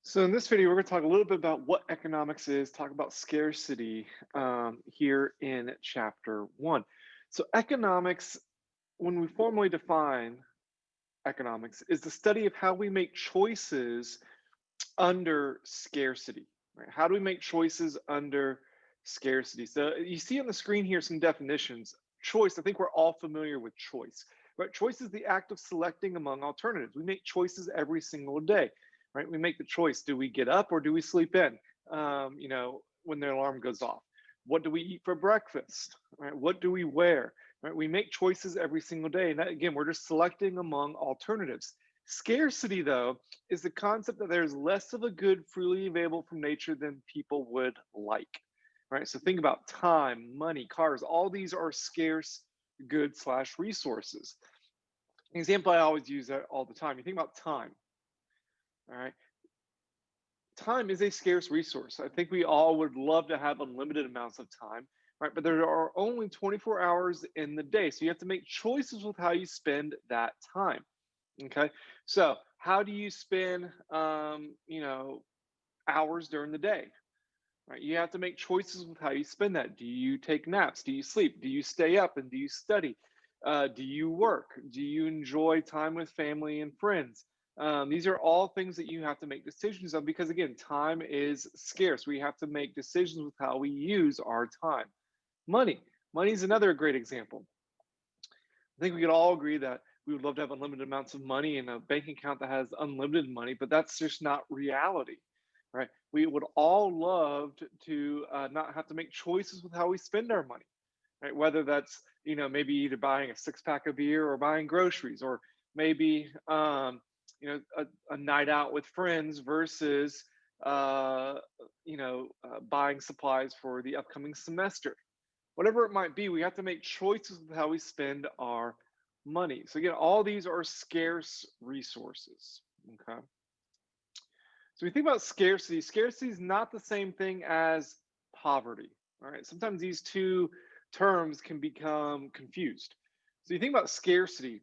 So in this video, we're going to talk a little bit about what economics is, talk about scarcity here in chapter one. So economics, when we formally define economics, is the study of how we make choices under scarcity, right? How do we make choices under scarcity? So you see on the screen here some definitions. Choice, I think we're all familiar with choice, right? Choice is the act of selecting among alternatives. We make choices every single day, right? We make the choice. Do we get up or do we sleep in, when the alarm goes off? What do we eat for breakfast, right? What do we wear, right? We make choices every single day. And that, again, we're just selecting among alternatives. Scarcity, though, is the concept that there's less of a good freely available from nature than people would like, right? So think about time, money, cars. All these are scarce goods slash resources. An example I always use that all the time. You think about time, all right? Time is a scarce resource. I think we all would love to have unlimited amounts of time, right? But there are only 24 hours in the day. So you have to make choices with how you spend that time. Okay. So how do you spend, hours during the day? Right. You have to make choices with how you spend that. Do you take naps? Do you sleep? Do you stay up and do you study? Do you work? Do you enjoy time with family and friends? These are all things that you have to make decisions on because, again, time is scarce. We have to make decisions with how we use our time. Money. Money is another great example. I think we could all agree that we would love to have unlimited amounts of money in a bank account that has unlimited money, but that's just not reality, right? We would all love to not have to make choices with how we spend our money, right? Whether that's maybe either buying a six pack of beer or buying groceries, or maybe a night out with friends versus buying supplies for the upcoming semester. Whatever it might be, we have to make choices with how we spend our money. So again, all these are scarce resources. Okay. So we think about scarcity. Scarcity is not the same thing as poverty. All right. Sometimes these two terms can become confused. So you think about scarcity,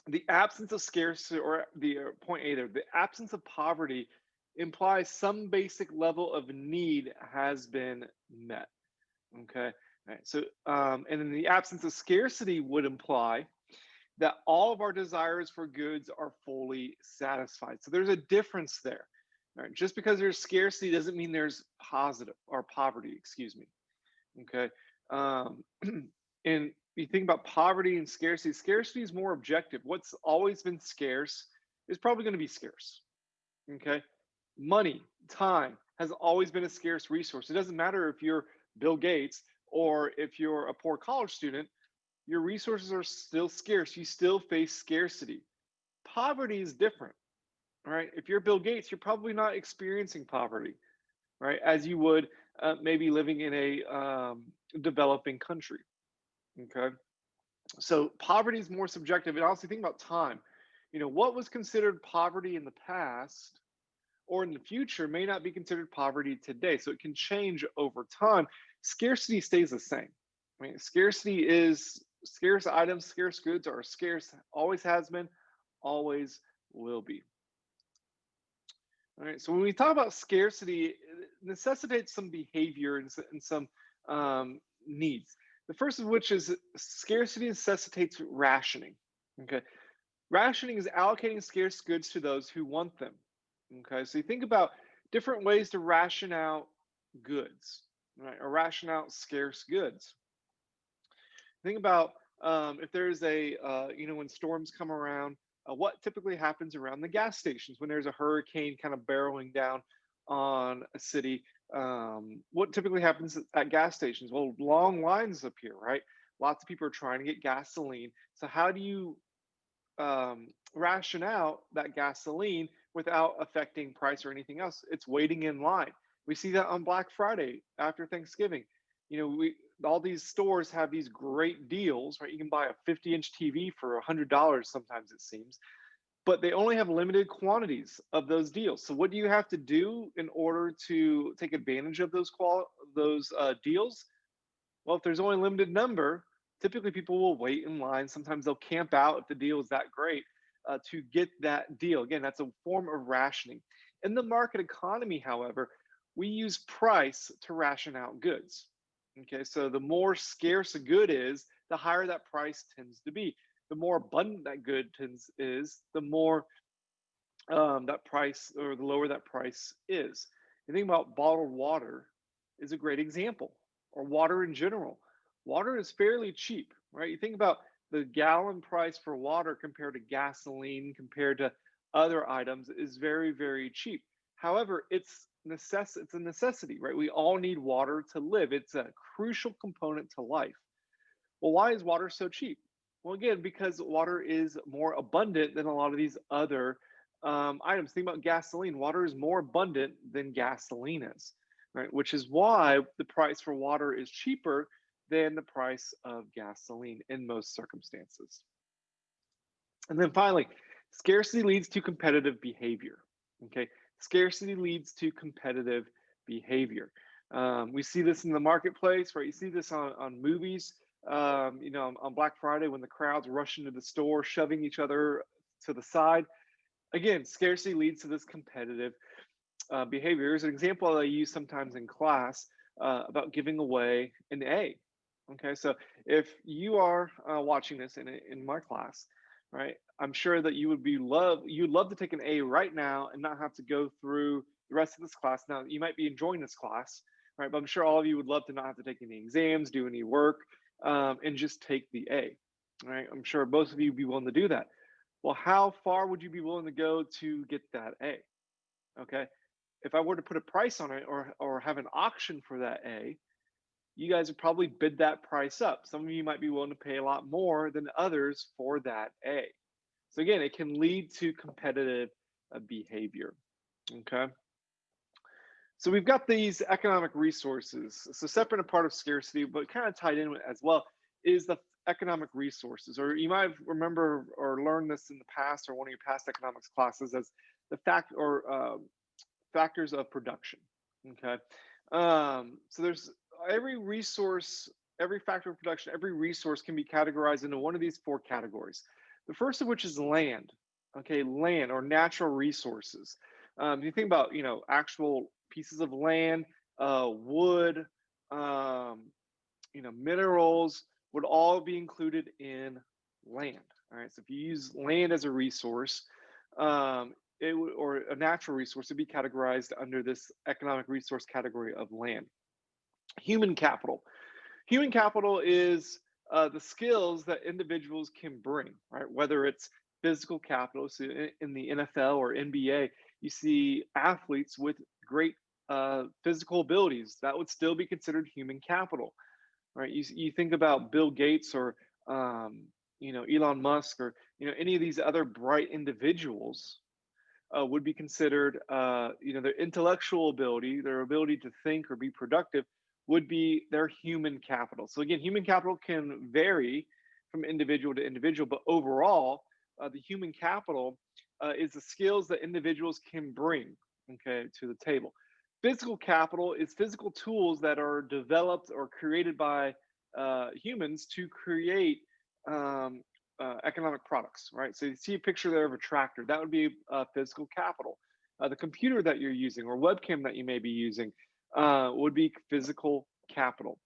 the absence of scarcity, or the point A there, the absence of poverty implies some basic level of need has been met. Okay. All right. So, and then the absence of scarcity would imply that all of our desires for goods are fully satisfied. So there's a difference there. All right. Just because there's scarcity doesn't mean there's positive or poverty, excuse me. Okay. Um, and you think about poverty and scarcity, scarcity is more objective. What's always been scarce is probably going to be scarce. Okay. Money, time has always been a scarce resource. It doesn't matter if you're Bill Gates or if you're a poor college student, your resources are still scarce. You still face scarcity. Poverty is different, right? If you're Bill Gates, you're probably not experiencing poverty, right? As you would maybe living in a developing country. Okay. So poverty is more subjective. And also think about time. What was considered poverty in the past or in the future may not be considered poverty today. So it can change over time. Scarcity stays the same. I mean, scarcity is scarce items, scarce goods are scarce, always has been, always will be. All right. So when we talk about scarcity, it necessitates some behavior and some needs. The first of which is scarcity necessitates rationing. Okay. Rationing is allocating scarce goods to those who want them. Okay, so you think about different ways to ration out goods, right? Or ration out scarce goods. Think about if there's when storms come around, what typically happens around the gas stations when there's a hurricane kind of barreling down on a city. What typically happens at gas stations? Well, long lines appear, right? Lots of people are trying to get gasoline. So how do you ration out that gasoline without affecting price or anything else? It's waiting in line. We see that on Black Friday after Thanksgiving. We all these stores have these great deals, right? You can buy a 50-inch TV for $100 sometimes it seems, but they only have limited quantities of those deals. So what do you have to do in order to take advantage of those deals? Well, if there's only a limited number, typically people will wait in line. Sometimes they'll camp out if the deal is that great. to get that deal. Again, that's a form of rationing. In the market economy, however, we use price to ration out goods. Okay, so the more scarce a good is, the higher that price tends to be. The more abundant that good is, the more that price, or the lower that price is. You think about bottled water is a great example, or water in general. Water is fairly cheap, right? You think about the gallon price for water compared to gasoline, compared to other items, is very, very cheap. However, it's a necessity, right? We all need water to live. It's a crucial component to life. Well, why is water so cheap? Well, again, because water is more abundant than a lot of these other items. Think about gasoline. Water is more abundant than gasoline is, right? Which is why the price for water is cheaper than the price of gasoline in most circumstances. And then finally, scarcity leads to competitive behavior. Okay, scarcity leads to competitive behavior. We see this in the marketplace, right? You see this on movies. On Black Friday when the crowds rush into the store, shoving each other to the side. Again, scarcity leads to this competitive behavior. There's an example that I use sometimes in class about giving away an A. Okay, so if you are watching this in my class, right, I'm sure that you'd love to take an A right now and not have to go through the rest of this class. Now, you might be enjoying this class, right, but I'm sure all of you would love to not have to take any exams, do any work, and just take the A. Right, I'm sure most of you would be willing to do that. Well, how far would you be willing to go to get that A? Okay, if I were to put a price on it, or have an auction for that A, you guys would probably bid that price up. Some of you might be willing to pay a lot more than others for that A. So again, it can lead to competitive behavior. Okay. So we've got these economic resources. So separate and part of scarcity, but kind of tied in as well, is the economic resources. Or you might remember or learned this in the past, or one of your past economics classes, as the factors of production. Okay. So there's every resource, every factor of production, every resource can be categorized into one of these four categories. The first of which is land. Okay, land or natural resources. You think about, actual pieces of land, wood, minerals would all be included in land. All right, so if you use land as a resource, or a natural resource, to be categorized under this economic resource category of land. Human capital. Human capital is the skills that individuals can bring, right? Whether it's physical capital, so in the NFL or NBA, you see athletes with great physical abilities that would still be considered human capital, right? You think about Bill Gates, or Elon Musk, or any of these other bright individuals would be considered, their intellectual ability, their ability to think or be productive, would be their human capital. So again, human capital can vary from individual to individual, but overall, the human capital is the skills that individuals can bring, okay, to the table. Physical capital is physical tools that are developed or created by humans to create economic products, right? So you see a picture there of a tractor, that would be physical capital. The computer that you're using, or webcam that you may be using, would be physical capital.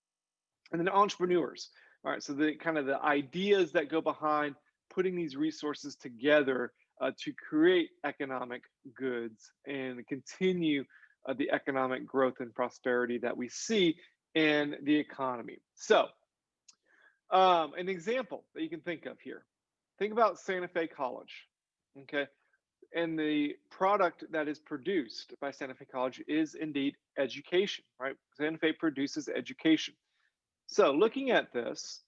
And then entrepreneurs, all right, so the kind of the ideas that go behind putting these resources together to create economic goods and continue the economic growth and prosperity that we see in the economy. So an example that you can think of here, think about Santa Fe College, okay? And the product that is produced by Santa Fe College is indeed education, right? Santa Fe produces education. So looking at this,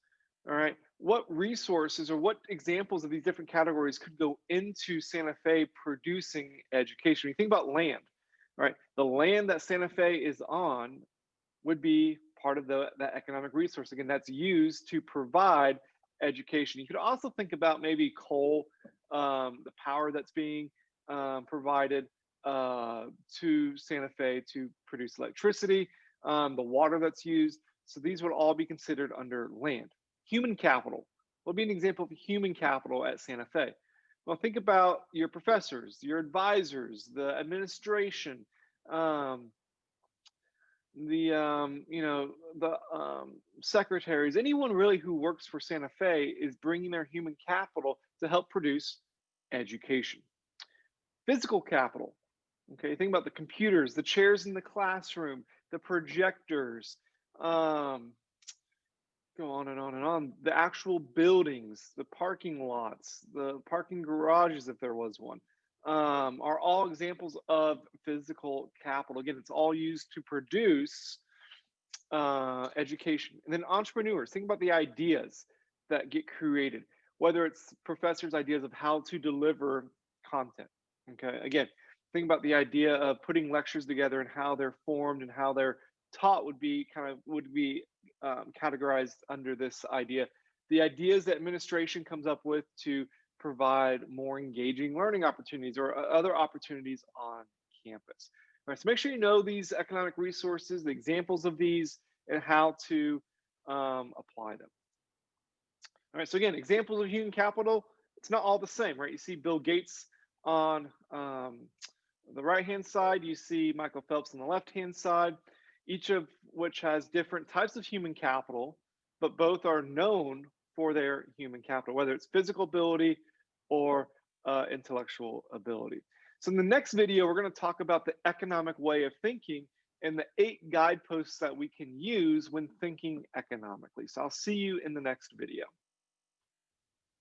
all right, what resources or what examples of these different categories could go into Santa Fe producing education? When you think about land, right? The land that Santa Fe is on would be part of that economic resource. Again, that's used to provide education. You could also think about maybe coal, the power that's being provided to Santa Fe to produce electricity, the water that's used. So these would all be considered under land. Human capital would be an example of human capital at Santa Fe. Well, think about your professors, your advisors, the administration, um, the secretaries, anyone really who works for Santa Fe is bringing their human capital to help produce education. Physical capital. Okay, think about the computers, the chairs in the classroom, the projectors, um, go on and on and on. The actual buildings, the parking lots, the parking garages, if there was one, are all examples of physical capital. Again, it's all used to produce education. And then entrepreneurs, think about the ideas that get created, whether it's professors' ideas of how to deliver content. Okay, again, think about the idea of putting lectures together and how they're formed and how they're taught would be categorized under this idea. The ideas that administration comes up with to provide more engaging learning opportunities or other opportunities on campus. All right, so make sure you know these economic resources, the examples of these, and how to apply them. All right, so again, examples of human capital, it's not all the same, right? You see Bill Gates on the right-hand side, you see Michael Phelps on the left-hand side, each of which has different types of human capital, but both are known for their human capital, whether it's physical ability or intellectual ability. So in the next video, we're going to talk about the economic way of thinking and the 8 guideposts that we can use when thinking economically. So I'll see you in the next video.